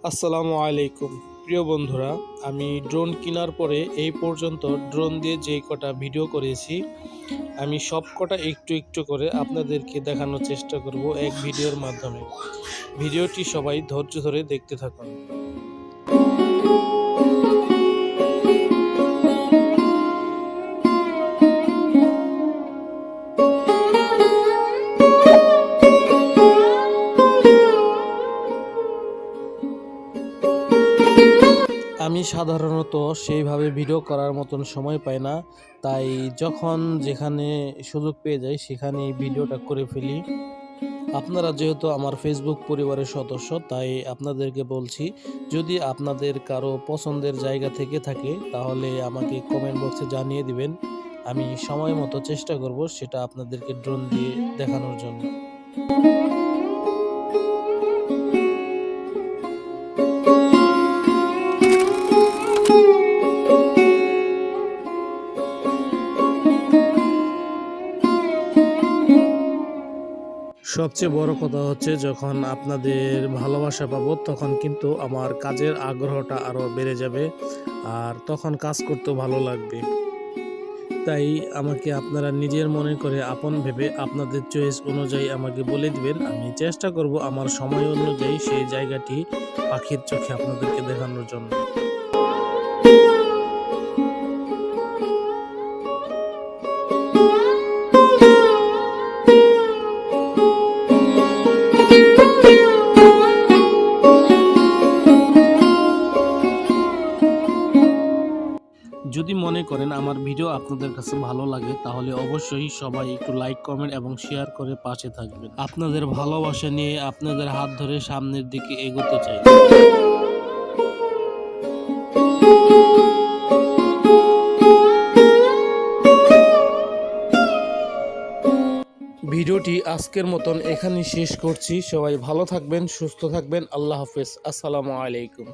আসসালামু আলাইকুম প্রিয় বন্ধুরা, আমি ড্রোন কেনার পরে এই পর্যন্ত ড্রোন দিয়ে যেই কটা ভিডিও করেছি আমি সব কটা একটু একটু করে আপনাদেরকে দেখানোর চেষ্টা করব এক ভিডিওর মাধ্যমে। ভিডিওটি সবাই ধৈর্য ধরে দেখতে থাকুন। আমি সাধারণত সেইভাবে ভিডিও করার মতন সময় পাই না, তাই যখন যেখানে সুযোগ পেয়ে যাই সেখানেই ভিডিওটা করে ফেলি। আপনারা যেহেতু আমার ফেসবুক পরিবারের সদস্য, তাই আপনাদেরকে বলছি, যদি আপনাদের কারো পছন্দের জায়গা থেকে থাকে তাহলে আমাকে কমেন্ট বক্সে জানিয়ে দিবেন। আমি সময় মতো চেষ্টা করব সেটা আপনাদেরকে ড্রোন দিয়ে দেখানোর জন্য। সবচেয়ে বড় কথা হচ্ছে, যখন আপনাদের ভালোবাসা পাবো তখন কিন্তু আমার কাজের আগ্রহটা আরও বেড়ে যাবে, আর তখন কাজ করতেও ভালো লাগবে। তাই আমাকে আপনারা নিজের মনে করে আপন ভেবে আপনাদের চয়েস অনুযায়ী আমাকে বলে দিবেন। আমি চেষ্টা করব আমার সময় অনুযায়ী সেই জায়গাটি পাখির চোখে আপনাদেরকে দেখানোর জন্য। যদি মনে করেন আমার ভিডিও আপনাদের কাছে ভালো লাগে, তাহলে অবশ্যই সবাই একটু লাইক, কমেন্ট এবং শেয়ার করে পাশে থাকবেন। আপনাদের ভালোবাসা নিয়ে আপনাদের হাত ধরে সামনের দিকে এগোতে চাই। ভিডিওটি আজকের মতন এখানেই শেষ করছি। সবাই ভালো থাকবেন, সুস্থ থাকবেন। আল্লাহ হাফেজ। আসসালামু আলাইকুম।